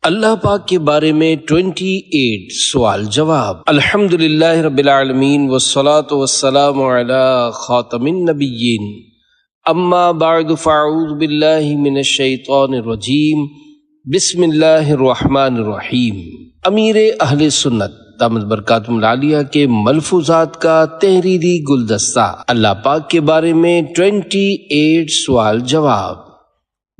اللہ پاک کے بارے میں 28 سوال جواب۔ الحمدللہ رب العالمین والصلاة والسلام علی خاتم النبیین، اما بعد فاعوذ باللہ من الشیطان الرجیم، بسم اللہ الرحمن الرحیم۔ امیر اہل سنت دامت برکاتہم العالیہ کے ملفوظات کا تحریری گلدستہ، اللہ پاک کے بارے میں 28 سوال جواب۔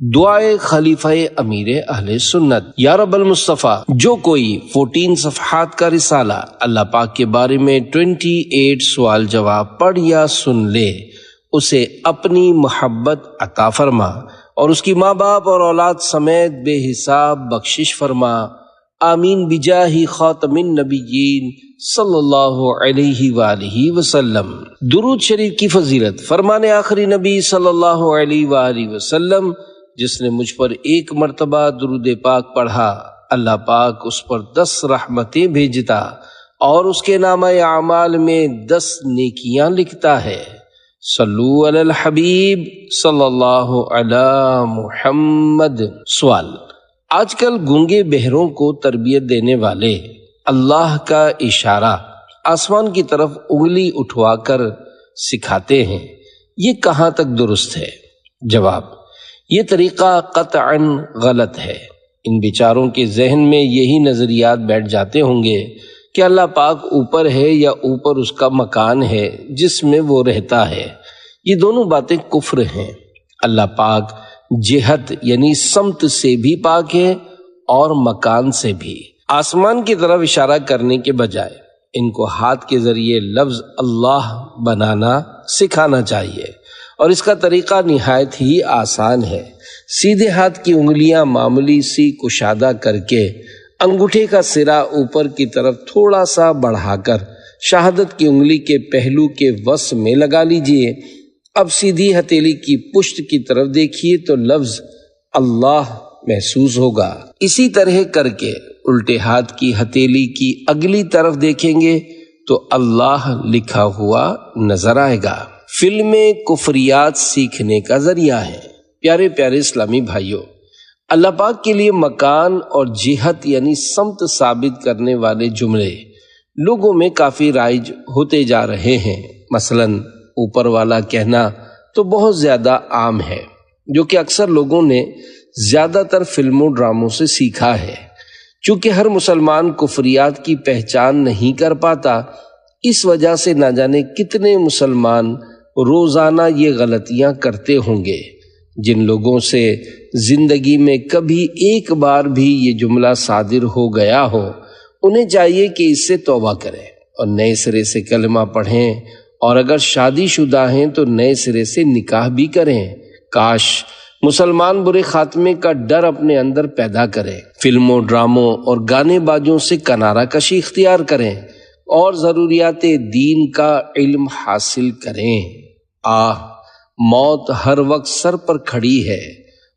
دعائے خلیفہ امیر اہل سنت۔ یا رب المصطفیٰ، جو کوئی 14 صفحات کا رسالہ اللہ پاک کے بارے میں 28 سوال جواب پڑھ یا سن لے، اسے اپنی محبت عطا فرما اور اس کی ماں باپ اور اولاد سمیت بے حساب بخشش فرما، آمین بجاہ خاتم النبیین صلی اللہ علیہ وآلہ وسلم۔ درود شریف کی فضیلت۔ فرمان آخری نبی صلی اللہ علیہ وآلہ وسلم، جس نے مجھ پر ایک مرتبہ درود پاک پڑھا، اللہ پاک اس پر 10 رحمتیں بھیجتا اور اس کے نامہ اعمال میں 10 نیکیاں لکھتا ہے۔ صلو علی الحبیب صلی اللہ علی محمد۔ سوال: آج کل گونگے بہروں کو تربیت دینے والے اللہ کا اشارہ آسمان کی طرف انگلی اٹھوا کر سکھاتے ہیں، یہ کہاں تک درست ہے؟ جواب: یہ طریقہ قطعاً غلط ہے۔ ان بیچاروں کے ذہن میں یہی نظریات بیٹھ جاتے ہوں گے کہ اللہ پاک اوپر ہے یا اوپر اس کا مکان ہے جس میں وہ رہتا ہے۔ یہ دونوں باتیں کفر ہیں۔ اللہ پاک جہت یعنی سمت سے بھی پاک ہے اور مکان سے بھی۔ آسمان کی طرف اشارہ کرنے کے بجائے ان کو ہاتھ کے ذریعے لفظ اللہ بنانا سکھانا چاہیے، اور اس کا طریقہ نہایت ہی آسان ہے۔ سیدھے ہاتھ کی انگلیاں معمولی سی کشادہ کر کے انگوٹھے کا سرا اوپر کی طرف تھوڑا سا بڑھا کر شہادت کی انگلی کے پہلو کے وسط میں لگا لیجئے۔ اب سیدھی ہتھیلی کی پشت کی طرف دیکھیے تو لفظ اللہ محسوس ہوگا۔ اسی طرح کر کے الٹے ہاتھ کی ہتھیلی کی اگلی طرف دیکھیں گے تو اللہ لکھا ہوا نظر آئے گا۔ فلمیں کفریات سیکھنے کا ذریعہ ہے۔ پیارے پیارے اسلامی بھائیوں، اللہ پاک کے لیے مکان اور جہت یعنی سمت ثابت کرنے والے جملے لوگوں میں کافی رائج ہوتے جا رہے ہیں۔ مثلا اوپر والا کہنا تو بہت زیادہ عام ہے، جو کہ اکثر لوگوں نے زیادہ تر فلموں ڈراموں سے سیکھا ہے۔ چونکہ ہر مسلمان کفریات کی پہچان نہیں کر پاتا، اس وجہ سے نہ جانے کتنے مسلمان روزانہ یہ غلطیاں کرتے ہوں گے۔ جن لوگوں سے زندگی میں کبھی ایک بار بھی یہ جملہ صادر ہو گیا ہو، انہیں چاہیے کہ اس سے توبہ کریں اور نئے سرے سے کلمہ پڑھیں، اور اگر شادی شدہ ہیں تو نئے سرے سے نکاح بھی کریں۔ کاش مسلمان برے خاتمے کا ڈر اپنے اندر پیدا کریں، فلموں، ڈراموں اور گانے بازوں سے کنارہ کشی اختیار کریں اور ضروریات دین کا علم حاصل کریں۔ موت ہر وقت سر پر کھڑی ہے۔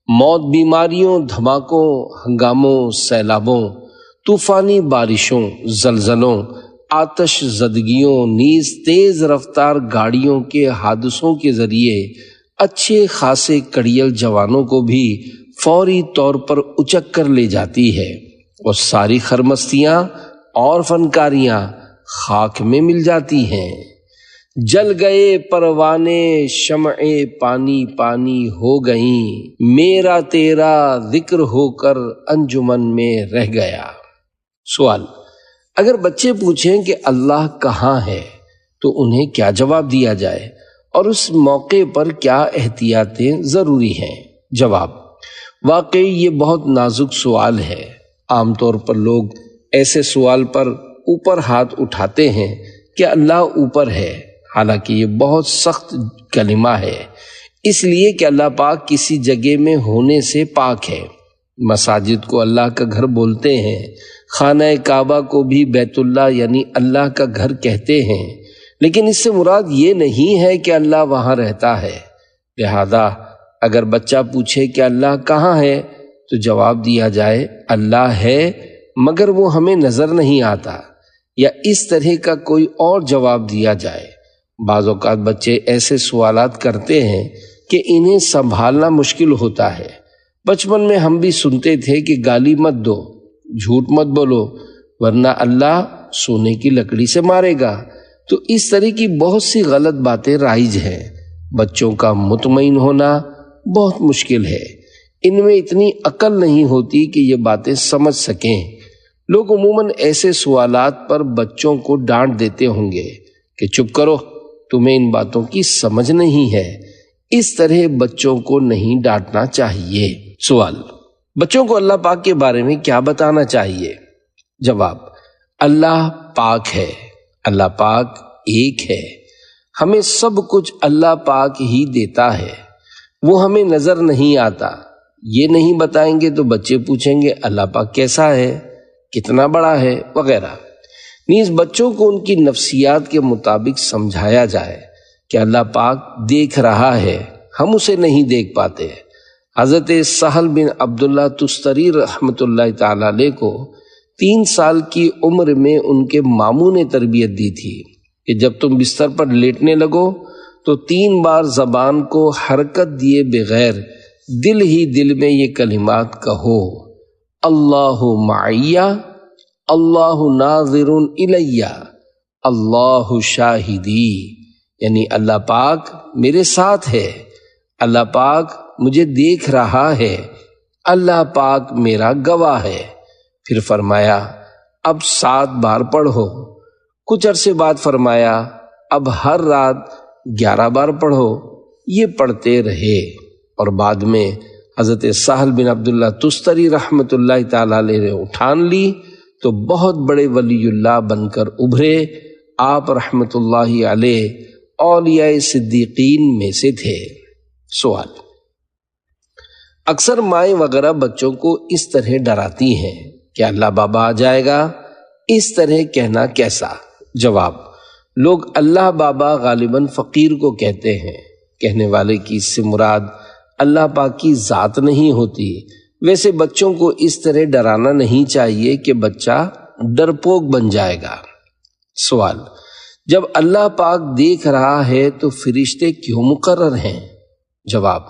موت بیماریوں، دھماکوں، ہنگاموں، سیلابوں، طوفانی بارشوں، زلزلوں، آتش زدگیوں، نیز تیز رفتار گاڑیوں کے حادثوں کے ذریعے اچھے خاصے کڑیل جوانوں کو بھی فوری طور پر اچک کر لے جاتی ہے، اور ساری خرمستیاں اور فنکاریاں خاک میں مل جاتی ہیں۔ جل گئے پروانے شمع پانی پانی ہو گئیں، میرا تیرا ذکر ہو کر انجمن میں رہ گیا۔ سوال: اگر بچے پوچھیں کہ اللہ کہاں ہے تو انہیں کیا جواب دیا جائے، اور اس موقع پر کیا احتیاطیں ضروری ہیں؟ جواب: واقعی یہ بہت نازک سوال ہے۔ عام طور پر لوگ ایسے سوال پر اوپر ہاتھ اٹھاتے ہیں کہ اللہ اوپر ہے، حالانکہ یہ بہت سخت کلمہ ہے، اس لیے کہ اللہ پاک کسی جگہ میں ہونے سے پاک ہے۔ مساجد کو اللہ کا گھر بولتے ہیں، خانہ کعبہ کو بھی بیت اللہ یعنی اللہ کا گھر کہتے ہیں، لیکن اس سے مراد یہ نہیں ہے کہ اللہ وہاں رہتا ہے۔ لہذا اگر بچہ پوچھے کہ اللہ کہاں ہے تو جواب دیا جائے اللہ ہے مگر وہ ہمیں نظر نہیں آتا، یا اس طرح کا کوئی اور جواب دیا جائے۔ بعض اوقات بچے ایسے سوالات کرتے ہیں کہ انہیں سنبھالنا مشکل ہوتا ہے۔ بچپن میں ہم بھی سنتے تھے کہ گالی مت دو، جھوٹ مت بولو ورنہ اللہ سونے کی لکڑی سے مارے گا۔ تو اس طرح کی بہت سی غلط باتیں رائج ہیں۔ بچوں کا مطمئن ہونا بہت مشکل ہے، ان میں اتنی عقل نہیں ہوتی کہ یہ باتیں سمجھ سکیں۔ لوگ عموماً ایسے سوالات پر بچوں کو ڈانٹ دیتے ہوں گے کہ چپ کرو، تمہیں ان باتوں کی سمجھ نہیں ہے۔ اس طرح بچوں کو نہیں ڈانٹنا چاہیے۔ سوال: بچوں کو اللہ پاک کے بارے میں کیا بتانا چاہیے؟ جواب: اللہ پاک ہے، اللہ پاک ایک ہے، ہمیں سب کچھ اللہ پاک ہی دیتا ہے، وہ ہمیں نظر نہیں آتا۔ یہ نہیں بتائیں گے تو بچے پوچھیں گے اللہ پاک کیسا ہے، کتنا بڑا ہے، وغیرہ۔ نیز بچوں کو ان کی نفسیات کے مطابق سمجھایا جائے کہ اللہ پاک دیکھ رہا ہے، ہم اسے نہیں دیکھ پاتے۔ حضرت سہل بن عبداللہ تستری رحمۃ اللہ تعالی علیہ کو 3 سال کی عمر میں ان کے ماموں نے تربیت دی تھی کہ جب تم بستر پر لیٹنے لگو تو 3 بار زبان کو حرکت دیے بغیر دل ہی دل میں یہ کلمات کہو: اللہ معیہ، اللہ ناظر الیہ، اللہ شاہدی، یعنی اللہ پاک میرے ساتھ ہے، اللہ پاک مجھے دیکھ رہا ہے، اللہ پاک میرا گواہ ہے۔ پھر فرمایا اب 7 بار پڑھو۔ کچھ عرصے بعد فرمایا اب ہر رات 11 بار پڑھو۔ یہ پڑھتے رہے اور بعد میں حضرت سہل بن عبداللہ تستری رحمۃ اللہ تعالی علیہ نے اٹھان لی تو بہت بڑے ولی اللہ بن کر ابھرے۔ آپ رحمۃ اللہ علیہ اولیاء صدیقین میں سے تھے۔ سوال: اکثر مائیں وغیرہ بچوں کو اس طرح ڈراتی ہیں کہ اللہ بابا آ جائے گا، اس طرح کہنا کیسا؟ جواب: لوگ اللہ بابا غالباً فقیر کو کہتے ہیں۔ کہنے والے کی اس سے مراد اللہ پاک کی ذات نہیں ہوتی۔ ویسے بچوں کو اس طرح ڈرانا نہیں چاہیے کہ بچہ ڈرپوک بن جائے گا۔ سوال: جب اللہ پاک دیکھ رہا ہے تو فرشتے کیوں مقرر ہیں؟ جواب: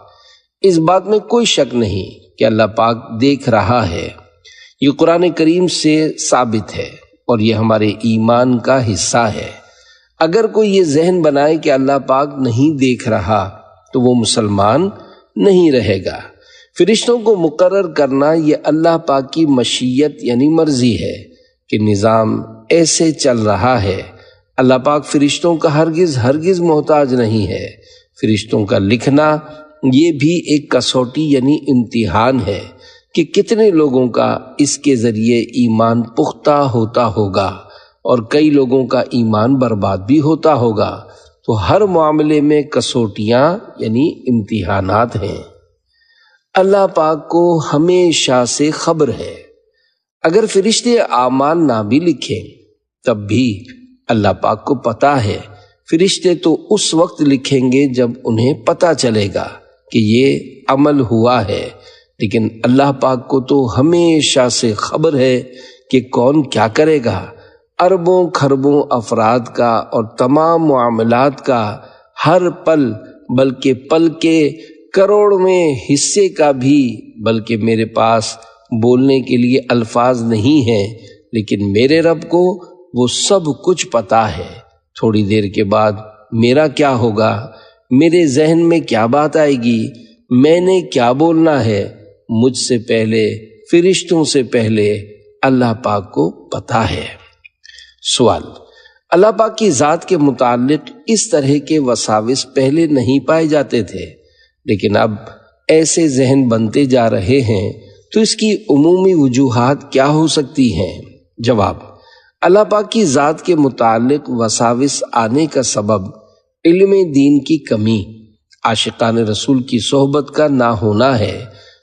اس بات میں کوئی شک نہیں کہ اللہ پاک دیکھ رہا ہے، یہ قرآن کریم سے ثابت ہے اور یہ ہمارے ایمان کا حصہ ہے۔ اگر کوئی یہ ذہن بنائے کہ اللہ پاک نہیں دیکھ رہا تو وہ مسلمان نہیں رہے گا۔ فرشتوں کو مقرر کرنا یہ اللہ پاک کی مشیت یعنی مرضی ہے کہ نظام ایسے چل رہا ہے۔ اللہ پاک فرشتوں کا ہرگز محتاج نہیں ہے۔ فرشتوں کا لکھنا یہ بھی ایک کسوٹی یعنی امتحان ہے کہ کتنے لوگوں کا اس کے ذریعے ایمان پختہ ہوتا ہوگا اور کئی لوگوں کا ایمان برباد بھی ہوتا ہوگا۔ تو ہر معاملے میں کسوٹیاں یعنی امتحانات ہیں۔ اللہ پاک کو ہمیشہ سے خبر ہے۔ اگر فرشتے اعمال نہ بھی لکھیں تب بھی اللہ پاک کو پتہ ہے۔ فرشتے تو اس وقت لکھیں گے جب انہیں پتہ چلے گا کہ یہ عمل ہوا ہے، لیکن اللہ پاک کو تو ہمیشہ سے خبر ہے کہ کون کیا کرے گا۔ اربوں کھربوں افراد کا اور تمام معاملات کا ہر پل، بلکہ پل کے کروڑویں حصے کا بھی، بلکہ میرے پاس بولنے کے لیے الفاظ نہیں ہیں، لیکن میرے رب کو وہ سب کچھ پتہ ہے۔ تھوڑی دیر کے بعد میرا کیا ہوگا، میرے ذہن میں کیا بات آئے گی، میں نے کیا بولنا ہے، مجھ سے پہلے، فرشتوں سے پہلے اللہ پاک کو پتہ ہے۔ سوال: اللہ پاک کی ذات کے متعلق اس طرح کے وساوس پہلے نہیں پائے جاتے تھے، لیکن اب ایسے ذہن بنتے جا رہے ہیں، تو اس کی عمومی وجوہات کیا ہو سکتی ہیں؟ جواب: اللہ پاک کی ذات کے متعلق وساوس آنے کا سبب علم دین کی کمی، عاشقان رسول کی صحبت کا نہ ہونا ہے۔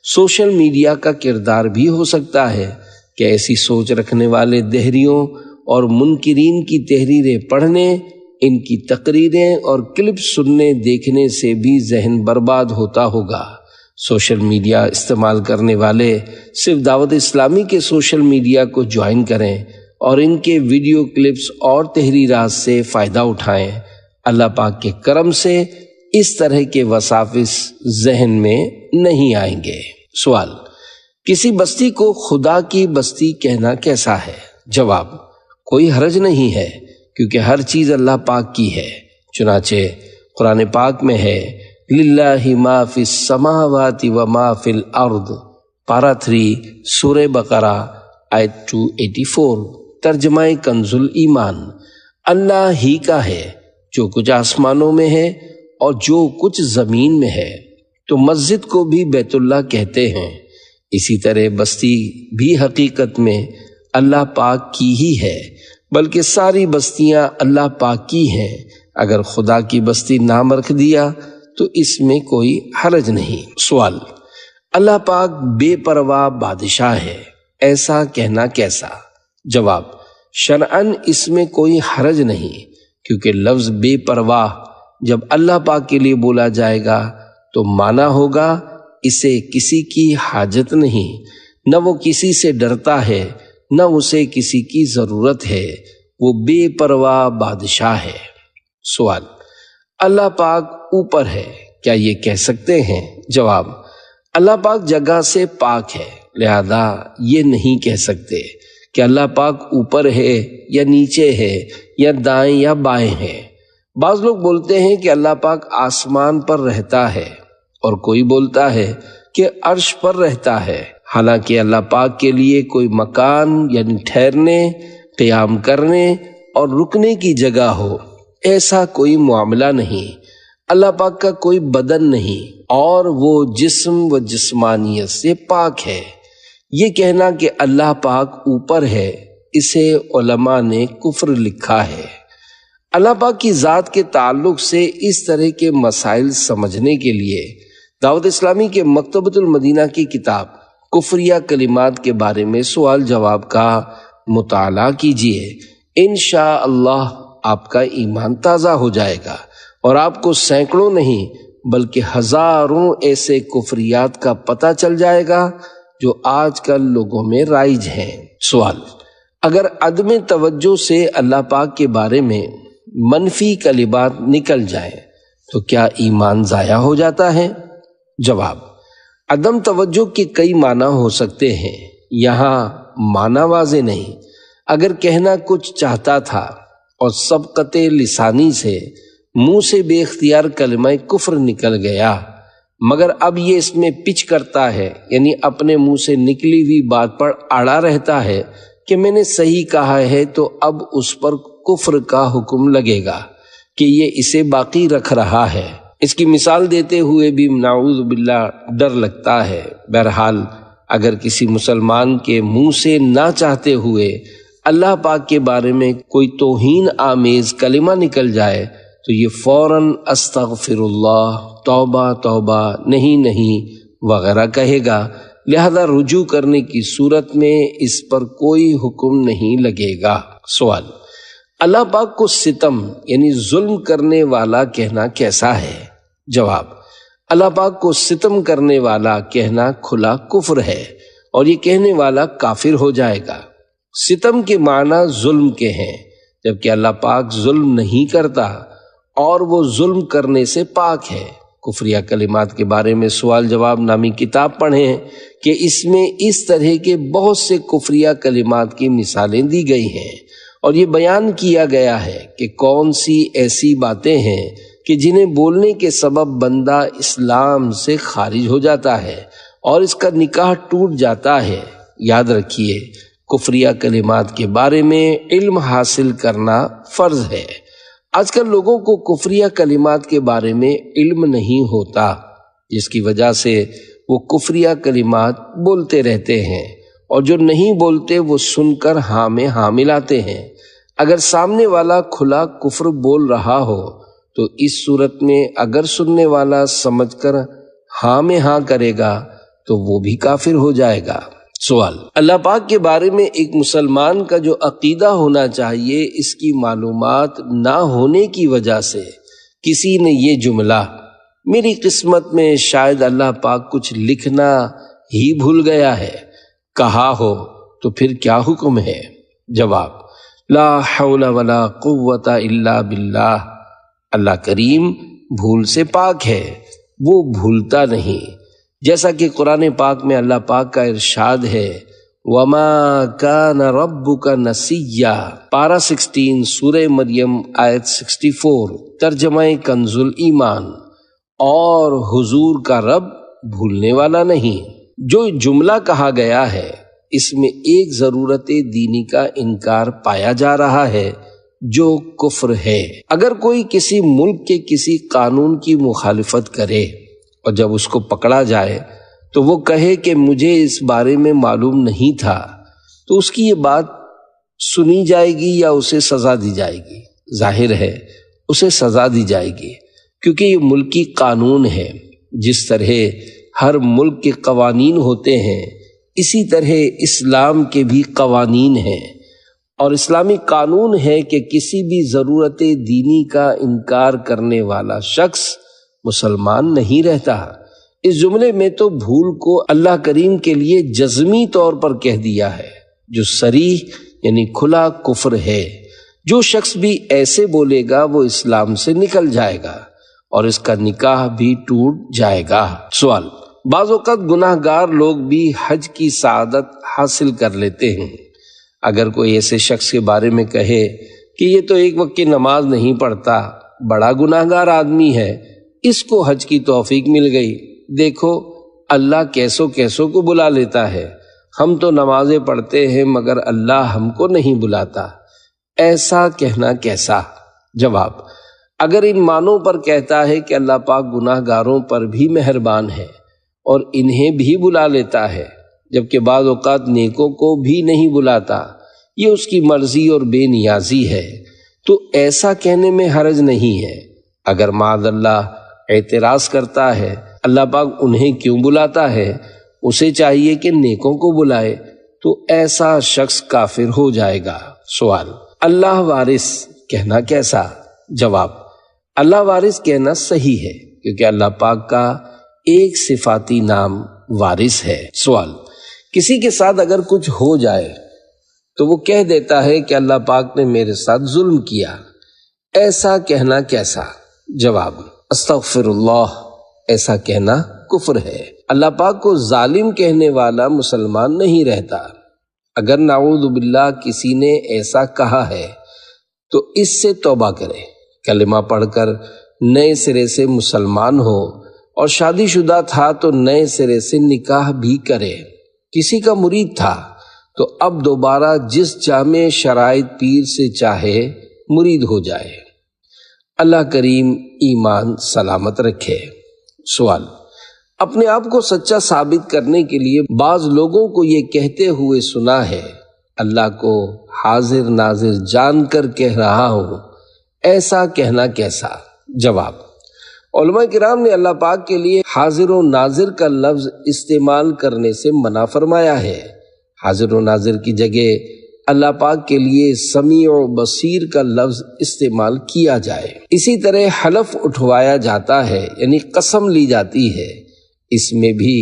سوشل میڈیا کا کردار بھی ہو سکتا ہے کہ ایسی سوچ رکھنے والے دہریوں اور منکرین کی تحریریں پڑھنے، ان کی تقریریں اور کلپ سننے دیکھنے سے بھی ذہن برباد ہوتا ہوگا۔ سوشل میڈیا استعمال کرنے والے صرف دعوت اسلامی کے سوشل میڈیا کو جوائن کریں اور ان کے ویڈیو کلپس اور تحریرات سے فائدہ اٹھائیں۔ اللہ پاک کے کرم سے اس طرح کے وساوس ذہن میں نہیں آئیں گے۔ سوال: کسی بستی کو خدا کی بستی کہنا کیسا ہے؟ جواب: کوئی حرج نہیں ہے، کیونکہ ہر چیز اللہ پاک کی ہے۔ چنانچہ قرآن پاک میں ہے للہ ما فی السماوات و ما فی الارض، پارہ 3 سورہ بقرہ آیت 284، ترجمہ کنز الایمان، اللہ ہی کا ہے جو کچھ آسمانوں میں ہے اور جو کچھ زمین میں ہے۔ تو مسجد کو بھی بیت اللہ کہتے ہیں، اسی طرح بستی بھی حقیقت میں اللہ پاک کی ہی ہے، بلکہ ساری بستیاں اللہ پاک کی ہیں۔ اگر خدا کی بستی نام رکھ دیا تو اس میں کوئی حرج نہیں۔ سوال: اللہ پاک بے پرواہ بادشاہ ہے، ایسا کہنا کیسا؟ جواب: شرعاً اس میں کوئی حرج نہیں، کیونکہ لفظ بے پرواہ جب اللہ پاک کے لیے بولا جائے گا تو معنی ہوگا اسے کسی کی حاجت نہیں، نہ وہ کسی سے ڈرتا ہے، نہ اسے کسی کی ضرورت ہے، وہ بے پرواہ بادشاہ ہے۔ سوال: اللہ پاک اوپر ہے، کیا یہ کہہ سکتے ہیں؟ جواب: اللہ پاک جگہ سے پاک ہے، لہذا یہ نہیں کہہ سکتے کہ اللہ پاک اوپر ہے یا نیچے ہے یا دائیں یا بائیں ہے۔ بعض لوگ بولتے ہیں کہ اللہ پاک آسمان پر رہتا ہے، اور کوئی بولتا ہے کہ عرش پر رہتا ہے، حالانکہ اللہ پاک کے لیے کوئی مکان یعنی ٹھہرنے، قیام کرنے اور رکنے کی جگہ ہو، ایسا کوئی معاملہ نہیں۔ اللہ پاک کا کوئی بدن نہیں اور وہ جسم و جسمانیت سے پاک ہے۔ یہ کہنا کہ اللہ پاک اوپر ہے، اسے علماء نے کفر لکھا ہے۔ اللہ پاک کی ذات کے تعلق سے اس طرح کے مسائل سمجھنے کے لیے دعوت اسلامی کے مکتبۃ المدینہ کی کتاب کفریہ کلمات کے بارے میں سوال جواب کا مطالعہ کیجیے۔ انشاءاللہ آپ کا ایمان تازہ ہو جائے گا اور آپ کو سینکڑوں نہیں بلکہ ہزاروں ایسے کفریات کا پتہ چل جائے گا جو آج کل لوگوں میں رائج ہیں۔ سوال: اگر عدم توجہ سے اللہ پاک کے بارے میں منفی کلمات نکل جائیں تو کیا ایمان ضائع ہو جاتا ہے؟ جواب: عدم توجہ کے کئی معنی ہو سکتے ہیں، یہاں معنی واضح نہیں۔ اگر کہنا کچھ چاہتا تھا اور سبقت لسانی سے منہ سے بے اختیار کلمہ کفر نکل گیا، مگر اب یہ اس میں پچ کرتا ہے، یعنی اپنے منہ سے نکلی ہوئی بات پر اڑا رہتا ہے کہ میں نے صحیح کہا ہے، تو اب اس پر کفر کا حکم لگے گا کہ یہ اسے باقی رکھ رہا ہے۔ اس کی مثال دیتے ہوئے بھی نعوذ باللہ ڈر لگتا ہے۔ بہرحال اگر کسی مسلمان کے منہ سے نہ چاہتے ہوئے اللہ پاک کے بارے میں کوئی توہین آمیز کلمہ نکل جائے تو یہ فوراً استغفر اللہ، توبہ توبہ، نہیں وغیرہ کہے گا، لہذا رجوع کرنے کی صورت میں اس پر کوئی حکم نہیں لگے گا۔ سوال: اللہ پاک کو ستم یعنی ظلم کرنے والا کہنا کیسا ہے؟ جواب: اللہ پاک کو ستم کرنے والا کہنا کھلا کفر ہے، اور یہ کہنے والا کافر ہو جائے گا۔ ستم کے معنی ظلم کے ہیں، جبکہ اللہ پاک ظلم نہیں کرتا اور وہ ظلم کرنے سے پاک ہے۔ کفریہ کلمات کے بارے میں سوال جواب نامی کتاب پڑھیں کہ اس میں اس طرح کے بہت سے کفریہ کلمات کی مثالیں دی گئی ہیں، اور یہ بیان کیا گیا ہے کہ کون سی ایسی باتیں ہیں کہ جنہیں بولنے کے سبب بندہ اسلام سے خارج ہو جاتا ہے اور اس کا نکاح ٹوٹ جاتا ہے۔ یاد رکھیے، کفریہ کلمات کے بارے میں علم حاصل کرنا فرض ہے۔ آج کل لوگوں کو کفریہ کلمات کے بارے میں علم نہیں ہوتا، جس کی وجہ سے وہ کفریہ کلمات بولتے رہتے ہیں، اور جو نہیں بولتے وہ سن کر ہاں میں ہاں ملاتے ہیں۔ اگر سامنے والا کھلا کفر بول رہا ہو تو اس صورت میں اگر سننے والا سمجھ کر ہاں میں ہاں کرے گا تو وہ بھی کافر ہو جائے گا۔ سوال: اللہ پاک کے بارے میں ایک مسلمان کا جو عقیدہ ہونا چاہیے، اس کی معلومات نہ ہونے کی وجہ سے کسی نے یہ جملہ میری قسمت میں شاید اللہ پاک کچھ لکھنا ہی بھول گیا ہے کہا ہو تو پھر کیا حکم ہے؟ جواب: لا حول ولا قوت الا باللہ، اللہ کریم بھول سے پاک ہے، وہ بھولتا نہیں۔ جیسا کہ قرآن پاک میں اللہ پاک کا ارشاد ہے وَمَا كَانَ رَبُّكَ نَسِيًّا، پارہ 16 سورہ مریم آیت 64، ترجمہ کنز الایمان، اور حضور کا رب بھولنے والا نہیں۔ جو جملہ کہا گیا ہے اس میں ایک ضرورت دینی کا انکار پایا جا رہا ہے جو کفر ہے۔ اگر کوئی کسی ملک کے کسی قانون کی مخالفت کرے اور جب اس کو پکڑا جائے تو وہ کہے کہ مجھے اس بارے میں معلوم نہیں تھا، تو اس کی یہ بات سنی جائے گی یا اسے سزا دی جائے گی؟ ظاہر ہے اسے سزا دی جائے گی، کیونکہ یہ ملکی قانون ہے۔ جس طرح ہر ملک کے قوانین ہوتے ہیں اسی طرح اسلام کے بھی قوانین ہیں، اور اسلامی قانون ہے کہ کسی بھی ضرورت دینی کا انکار کرنے والا شخص مسلمان نہیں رہتا۔ اس جملے میں تو بھول کو اللہ کریم کے لیے جزمی طور پر کہہ دیا ہے، جو صریح یعنی کھلا کفر ہے۔ جو شخص بھی ایسے بولے گا وہ اسلام سے نکل جائے گا اور اس کا نکاح بھی ٹوٹ جائے گا۔ سوال: بعض اوقات گناہ گار لوگ بھی حج کی سعادت حاصل کر لیتے ہیں۔ اگر کوئی ایسے شخص کے بارے میں کہے کہ یہ تو ایک وقت کی نماز نہیں پڑھتا، بڑا گناہ گار آدمی ہے، اس کو حج کی توفیق مل گئی، دیکھو اللہ کیسوں کیسوں کو بلا لیتا ہے، ہم تو نمازیں پڑھتے ہیں مگر اللہ ہم کو نہیں بلاتا، ایسا کہنا کیسا؟ جواب: اگر ان معنوں پر کہتا ہے کہ اللہ پاک گناہ گاروں پر بھی مہربان ہے اور انہیں بھی بلا لیتا ہے جبکہ بعض اوقات نیکوں کو بھی نہیں بلاتا، یہ اس کی مرضی اور بے نیازی ہے، تو ایسا کہنے میں حرج نہیں ہے۔ اگر معاذ اللہ اعتراض کرتا ہے اللہ پاک انہیں کیوں بلاتا ہے، اسے چاہیے کہ نیکوں کو بلائے، تو ایسا شخص کافر ہو جائے گا۔ سوال: اللہ وارث کہنا کیسا؟ جواب: اللہ وارث کہنا صحیح ہے کیونکہ اللہ پاک کا ایک صفاتی نام وارث ہے۔ سوال: کسی کے ساتھ اگر کچھ ہو جائے تو وہ کہہ دیتا ہے کہ اللہ پاک نے میرے ساتھ ظلم کیا، ایسا کہنا کیسا؟ جواب: استغفر اللہ، ایسا کہنا کفر ہے۔ اللہ پاک کو ظالم کہنے والا مسلمان نہیں رہتا۔ اگر نعوذ باللہ کسی نے ایسا کہا ہے تو اس سے توبہ کرے، کلمہ پڑھ کر نئے سرے سے مسلمان ہو، اور شادی شدہ تھا تو نئے سرے سے نکاح بھی کرے۔ کسی کا مرید تھا تو اب دوبارہ جس جامع شرائط پیر سے چاہے مرید ہو جائے۔ اللہ کریم ایمان سلامت رکھے۔ سوال: اپنے آپ کو سچا ثابت کرنے کے لیے بعض لوگوں کو یہ کہتے ہوئے سنا ہے اللہ کو حاضر ناظر جان کر کہہ رہا ہوں، ایسا کہنا کیسا؟ جواب: علماء کرام نے اللہ پاک کے لیے حاضر و ناظر کا لفظ استعمال کرنے سے منع فرمایا ہے۔ حاضر و ناظر کی جگہ اللہ پاک کے لیے سمیع و بصیر کا لفظ استعمال کیا جائے۔ اسی طرح حلف اٹھوایا جاتا ہے یعنی قسم لی جاتی ہے، اس میں بھی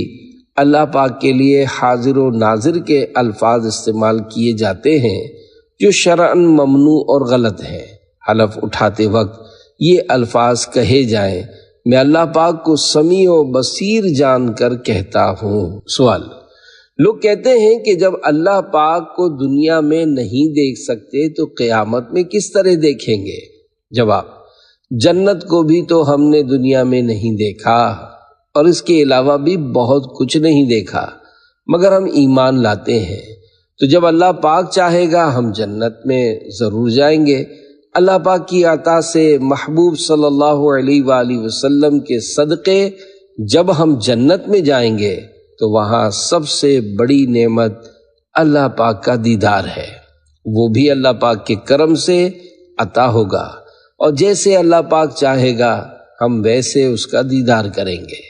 اللہ پاک کے لیے حاضر و ناظر کے الفاظ استعمال کیے جاتے ہیں جو شرعاً ممنوع اور غلط ہیں۔ حلف اٹھاتے وقت یہ الفاظ کہے جائیں، میں اللہ پاک کو سمیع و بصیر جان کر کہتا ہوں۔ سوال: لوگ کہتے ہیں کہ جب اللہ پاک کو دنیا میں نہیں دیکھ سکتے تو قیامت میں کس طرح دیکھیں گے؟ جواب: جنت کو بھی تو ہم نے دنیا میں نہیں دیکھا اور اس کے علاوہ بھی بہت کچھ نہیں دیکھا، مگر ہم ایمان لاتے ہیں، تو جب اللہ پاک چاہے گا ہم جنت میں ضرور جائیں گے۔ اللہ پاک کی عطا سے محبوب صلی اللہ علیہ وآلہ وسلم کے صدقے جب ہم جنت میں جائیں گے تو وہاں سب سے بڑی نعمت اللہ پاک کا دیدار ہے، وہ بھی اللہ پاک کے کرم سے عطا ہوگا، اور جیسے اللہ پاک چاہے گا ہم ویسے اس کا دیدار کریں گے۔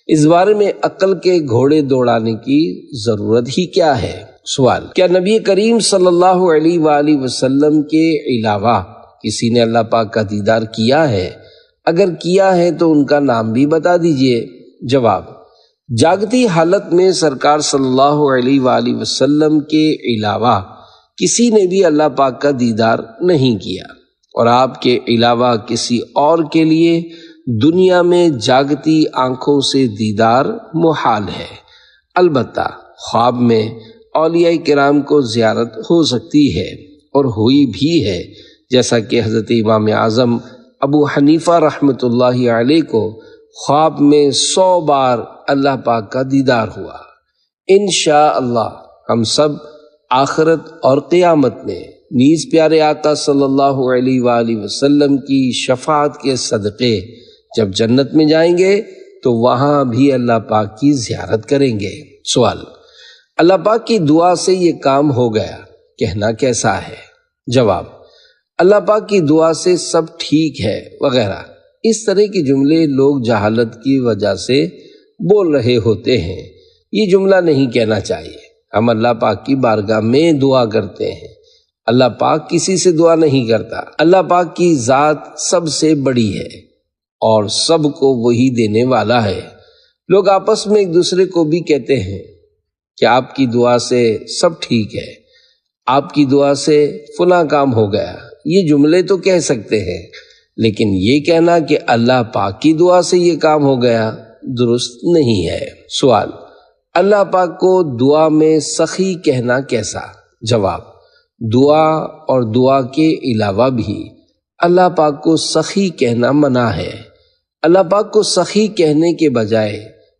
اس بارے میں عقل کے گھوڑے دوڑانے کی ضرورت ہی کیا ہے؟ سوال: کیا نبی کریم صلی اللہ علیہ وآلہ وسلم کے علاوہ کسی نے اللہ پاک کا دیدار کیا ہے؟ اگر کیا ہے تو ان کا نام بھی بتا دیجئے۔ جواب: جاگتی حالت میں سرکار صلی اللہ علیہ وآلہ وسلم کے علاوہ کسی نے بھی اللہ پاک کا دیدار نہیں کیا، اور آپ کے علاوہ کسی اور کے لیے دنیا میں جاگتی آنکھوں سے دیدار محال ہے، البتہ خواب میں اولیاء کرام کو زیارت ہو سکتی ہے اور ہوئی بھی ہے، جیسا کہ حضرت امام اعظم ابو حنیفہ رحمۃ اللہ علیہ کو خواب میں 100 بار اللہ پاک کا دیدار ہوا۔ انشاءاللہ ہم سب آخرت اور قیامت میں نیز پیارے آقا صلی اللہ علیہ وآلہ وسلم کی شفاعت کے صدقے جب جنت میں جائیں گے تو وہاں بھی اللہ پاک کی زیارت کریں گے۔ سوال: اللہ پاک کی دعا سے یہ کام ہو گیا، کہنا کیسا ہے؟ جواب: اللہ پاک کی دعا سے سب ٹھیک ہے وغیرہ اس طرح کے جملے لوگ جہالت کی وجہ سے بول رہے ہوتے ہیں، یہ جملہ نہیں کہنا چاہیے۔ ہم اللہ پاک کی بارگاہ میں دعا کرتے ہیں، اللہ پاک کسی سے دعا نہیں کرتا۔ اللہ پاک کی ذات سب سے بڑی ہے اور سب کو وہی دینے والا ہے۔ لوگ آپس میں ایک دوسرے کو بھی کہتے ہیں کہ آپ کی دعا سے سب ٹھیک ہے، آپ کی دعا سے فلاں کام ہو گیا، یہ جملے تو کہہ سکتے ہیں، لیکن یہ کہنا کہ اللہ پاک کی دعا سے یہ کام ہو گیا درست نہیں ہے۔ سوال: اللہ پاک کو دعا میں سخی کہنا کیسا؟ جواب: دعا اور دعا کے علاوہ بھی اللہ پاک کو سخی کہنا منع ہے۔ اللہ پاک کو سخی کہنے کے بجائے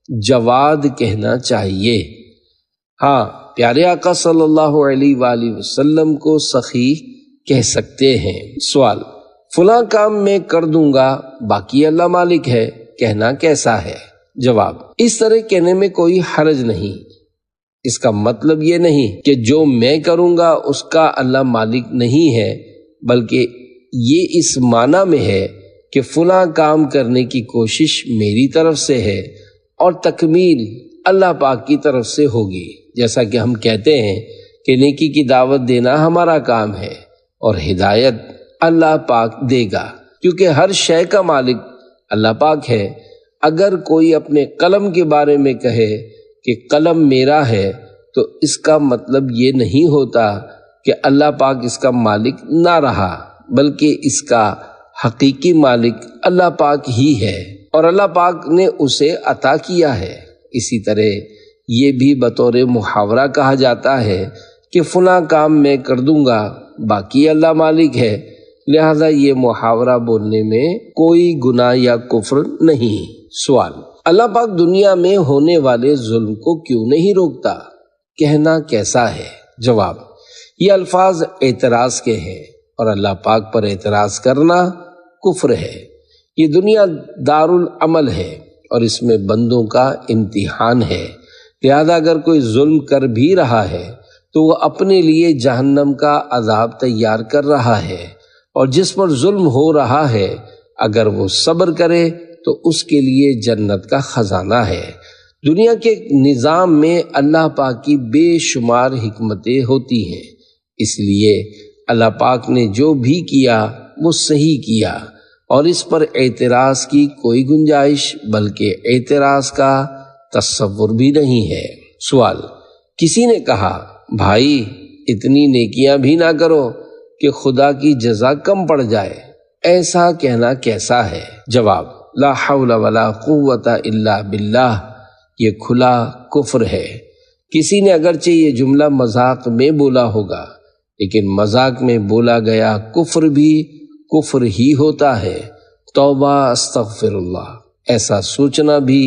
جواد کہنا چاہیے۔ ہاں، پیارے آقا صلی اللہ علیہ وآلہ وسلم کو سخی کہہ سکتے ہیں۔ سوال: فلاں کام میں کر دوں گا، باقی اللہ مالک ہے، کہنا کیسا ہے؟ جواب: اس طرح کہنے میں کوئی حرج نہیں۔ اس کا مطلب یہ نہیں کہ جو میں کروں گا اس کا اللہ مالک نہیں ہے، بلکہ یہ اس معنی میں ہے کہ فلاں کام کرنے کی کوشش میری طرف سے ہے اور تکمیل اللہ پاک کی طرف سے ہوگی، جیسا کہ ہم کہتے ہیں کہ نیکی کی دعوت دینا ہمارا کام ہے اور ہدایت اللہ پاک دے گا، کیونکہ ہر شے کا مالک اللہ پاک ہے۔ اگر کوئی اپنے قلم کے بارے میں کہے کہ قلم میرا ہے تو اس کا مطلب یہ نہیں ہوتا کہ اللہ پاک اس کا مالک نہ رہا، بلکہ اس کا حقیقی مالک اللہ پاک ہی ہے اور اللہ پاک نے اسے عطا کیا ہے۔ اسی طرح یہ بھی بطور محاورہ کہا جاتا ہے کہ فلاں کام میں کر دوں گا، باقی اللہ مالک ہے، لہذا یہ محاورہ بولنے میں کوئی گناہ یا کفر نہیں۔ سوال: اللہ پاک دنیا میں ہونے والے ظلم کو کیوں نہیں روکتا؟ کہنا کیسا ہے؟ جواب: یہ الفاظ اعتراض کے ہیں اور اللہ پاک پر اعتراض کرنا کفر ہے۔ یہ دنیا دارالعمل ہے اور اس میں بندوں کا امتحان ہے، لہذا اگر کوئی ظلم کر بھی رہا ہے تو وہ اپنے لیے جہنم کا عذاب تیار کر رہا ہے، اور جس پر ظلم ہو رہا ہے اگر وہ صبر کرے تو اس کے لیے جنت کا خزانہ ہے۔ دنیا کے نظام میں اللہ پاک کی بے شمار حکمتیں ہوتی ہیں، اس لیے اللہ پاک نے جو بھی کیا وہ صحیح کیا اور اس پر اعتراض کی کوئی گنجائش بلکہ اعتراض کا تصور بھی نہیں ہے۔ سوال: کسی نے کہا بھائی اتنی نیکیاں بھی نہ کرو کہ خدا کی جزا کم پڑ جائے، ایسا کہنا کیسا ہے؟ جواب: لا حول ولا قوت الا باللہ، یہ کھلا کفر ہے۔ کسی نے اگرچہ یہ جملہ مذاق میں بولا ہوگا، لیکن مذاق میں بولا گیا کفر بھی کفر ہی ہوتا ہے۔ توبہ استغفر اللہ، ایسا سوچنا بھی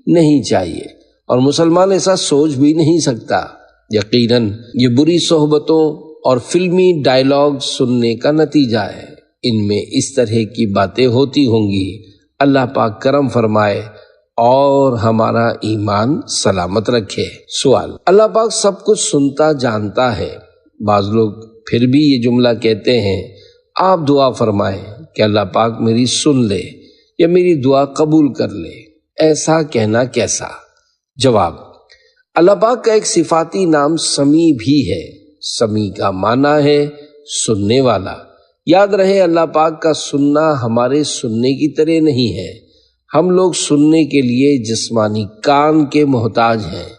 نہیں چاہیے اور مسلمان ایسا سوچ بھی نہیں سکتا۔ یقیناً یہ بری صحبتوں اور فلمی ڈائلاگ سننے کا نتیجہ ہے، ان میں اس طرح کی باتیں ہوتی ہوں گی۔ اللہ پاک کرم فرمائے اور ہمارا ایمان سلامت رکھے۔ سوال: اللہ پاک سب کچھ سنتا جانتا ہے، بعض لوگ پھر بھی یہ جملہ کہتے ہیں آپ دعا فرمائیں کہ اللہ پاک میری سن لے یا میری دعا قبول کر لے، ایسا کہنا کیسا؟ جواب: اللہ پاک کا ایک صفاتی نام سمیع بھی ہے۔ سمیع کا معنی ہے سننے والا۔ یاد رہے اللہ پاک کا سننا ہمارے سننے کی طرح نہیں ہے۔ ہم لوگ سننے کے لیے جسمانی کان کے محتاج ہیں،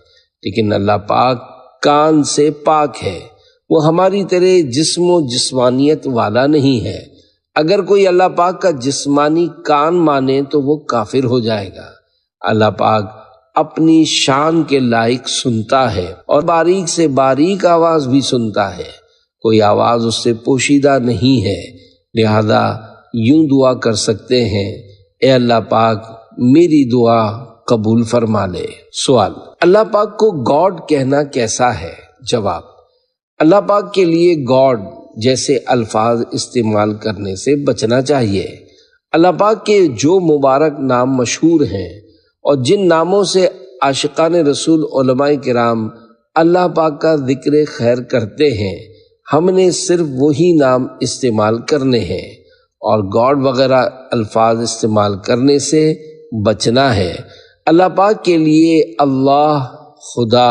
لیکن اللہ پاک کان سے پاک ہے، وہ ہماری طرح جسم و جسمانیت والا نہیں ہے۔ اگر کوئی اللہ پاک کا جسمانی کان مانے تو وہ کافر ہو جائے گا۔ اللہ پاک اپنی شان کے لائق سنتا ہے اور باریک سے باریک آواز بھی سنتا ہے، کوئی آواز اس سے پوشیدہ نہیں ہے، لہذا یوں دعا کر سکتے ہیں، اے اللہ پاک میری دعا قبول فرما لے۔ سوال: اللہ پاک کو گاڈ کہنا کیسا ہے؟ جواب: اللہ پاک کے لیے گاڈ جیسے الفاظ استعمال کرنے سے بچنا چاہیے۔ اللہ پاک کے جو مبارک نام مشہور ہیں اور جن ناموں سے عاشقان رسول علماء کرام اللہ پاک کا ذکر خیر کرتے ہیں، ہم نے صرف وہی نام استعمال کرنے ہیں اور گاڈ وغیرہ الفاظ استعمال کرنے سے بچنا ہے۔ اللہ پاک کے لیے اللہ، خدا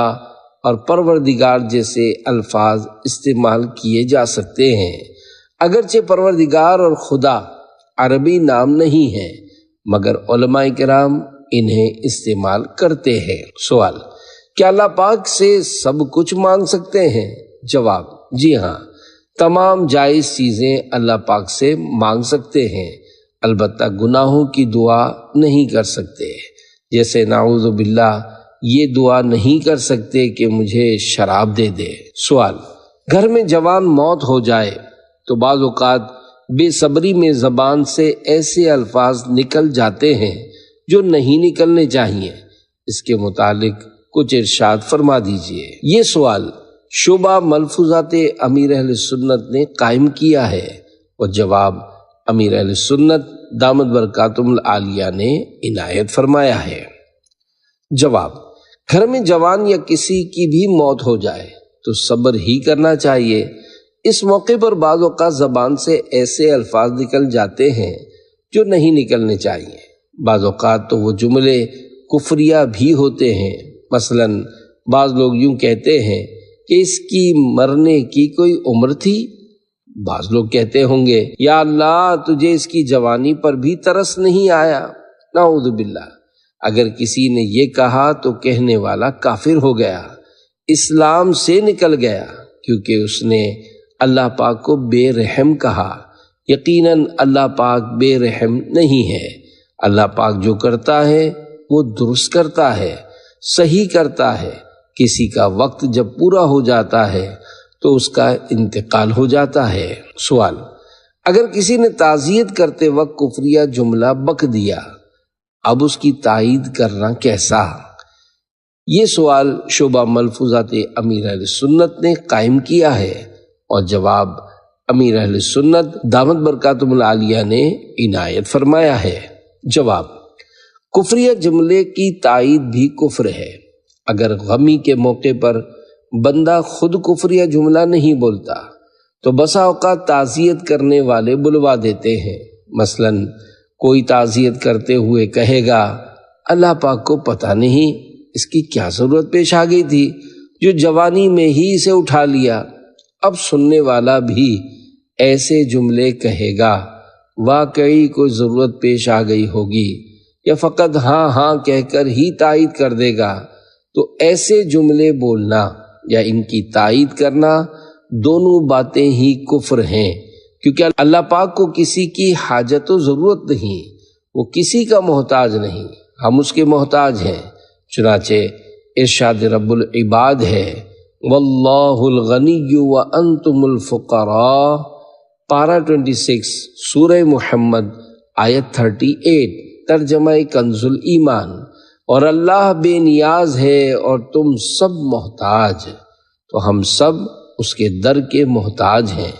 اور پروردگار جیسے الفاظ استعمال کیے جا سکتے ہیں، اگرچہ پروردگار اور خدا عربی نام نہیں ہیں، مگر علماء کرام انہیں استعمال کرتے ہیں۔ سوال: کیا اللہ پاک سے سب کچھ مانگ سکتے ہیں؟ جواب: جی ہاں، تمام جائز چیزیں اللہ پاک سے مانگ سکتے ہیں، البتہ گناہوں کی دعا نہیں کر سکتے، جیسے نعوذ باللہ یہ دعا نہیں کر سکتے کہ مجھے شراب دے دے۔ سوال: گھر میں جوان موت ہو جائے تو بعض اوقات بے صبری میں زبان سے ایسے الفاظ نکل جاتے ہیں جو نہیں نکلنے چاہیے، اس کے متعلق کچھ ارشاد فرما دیجئے۔ یہ سوال شعبہ ملفوظات امیر اہل سنت نے قائم کیا ہے اور جواب امیر اہل سنت دامت برکاتہم العالیہ نے عنایت فرمایا ہے۔ جواب: گھر میں جوان یا کسی کی بھی موت ہو جائے تو صبر ہی کرنا چاہیے۔ اس موقع پر بعض اوقات زبان سے ایسے الفاظ نکل جاتے ہیں جو نہیں نکلنے چاہیے، بعض اوقات تو وہ جملے کفریہ بھی ہوتے ہیں۔ مثلا بعض لوگ یوں کہتے ہیں کہ اس کی مرنے کی کوئی عمر تھی، بعض لوگ کہتے ہوں گے یا اللہ تجھے اس کی جوانی پر بھی ترس نہیں آیا، نعوذ باللہ۔ اگر کسی نے یہ کہا تو کہنے والا کافر ہو گیا، اسلام سے نکل گیا، کیونکہ اس نے اللہ پاک کو بے رحم کہا۔ یقیناً اللہ پاک بے رحم نہیں ہے، اللہ پاک جو کرتا ہے وہ درست کرتا ہے، صحیح کرتا ہے۔ کسی کا وقت جب پورا ہو جاتا ہے تو اس کا انتقال ہو جاتا ہے۔ سوال: اگر کسی نے تعزیت کرتے وقت کفریہ جملہ بک دیا، اب اس کی تائید کرنا کیسا؟ یہ سوال شعبہ ملفوظات امیر اہل سنت نے قائم کیا ہے اور جواب امیر اہل سنت دامت برکاتہم العالیہ نے عنایت فرمایا ہے۔ جواب: کفریہ جملے کی تائید بھی کفر ہے۔ اگر غمی کے موقع پر بندہ خود کفریہ جملہ نہیں بولتا تو بسا اوقات تعزیت کرنے والے بلوا دیتے ہیں۔ مثلا کوئی تعزیت کرتے ہوئے کہے گا اللہ پاک کو پتہ نہیں اس کی کیا ضرورت پیش آ گئی تھی جو جوانی میں ہی اسے اٹھا لیا۔ اب سننے والا بھی ایسے جملے کہے گا، واقعی کوئی ضرورت پیش آ گئی ہوگی، یا فقط ہاں ہاں کہہ کر ہی تائید کر دے گا۔ تو ایسے جملے بولنا یا ان کی تائید کرنا دونوں باتیں ہی کفر ہیں، کیونکہ اللہ پاک کو کسی کی حاجت و ضرورت نہیں، وہ کسی کا محتاج نہیں، ہم اس کے محتاج ہیں۔ چنانچہ ارشاد رب العباد ہے واللہ الغنی وانتم الفقراء، پارہ 26 سورہ محمد آیت 38، ترجمہ کنز الایمان، اور اللہ بے نیاز ہے اور تم سب محتاج، تو ہم سب اس کے در کے محتاج ہیں۔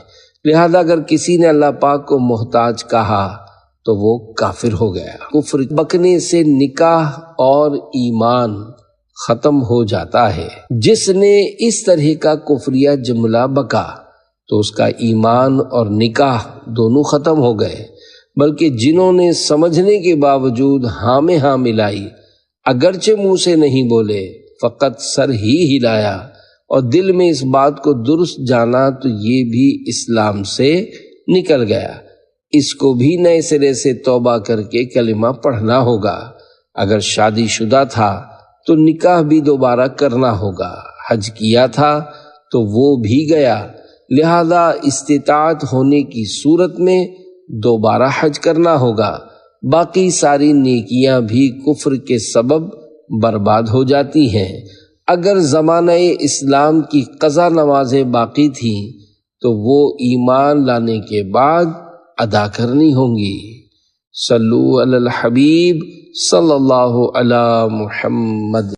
لہذا اگر کسی نے اللہ پاک کو محتاج کہا تو وہ کافر ہو گیا۔ کفر بکنے سے نکاح اور ایمان ختم ہو جاتا ہے۔ جس نے اس طرح کا کفریہ جملہ بکا تو اس کا ایمان اور نکاح دونوں ختم ہو گئے، بلکہ جنہوں نے سمجھنے کے باوجود ہاں میں ہاں ملائی، اگرچہ منہ سے نہیں بولے، فقط سر ہی ہلایا اور دل میں اس بات کو درست جانا، تو یہ بھی اسلام سے نکل گیا۔ اس کو بھی نئے سرے سے توبہ کر کے کلمہ پڑھنا ہوگا۔ اگر شادی شدہ تھا تو نکاح بھی دوبارہ کرنا ہوگا، حج کیا تھا تو وہ بھی گیا، لہذا استطاعت ہونے کی صورت میں دوبارہ حج کرنا ہوگا، باقی ساری نیکیاں بھی کفر کے سبب برباد ہو جاتی ہیں۔ اگر زمانہ اسلام کی قضا نمازیں باقی تھیں تو وہ ایمان لانے کے بعد ادا کرنی ہوں گی۔ صلو علی الحبیب صلی اللہ علی محمد۔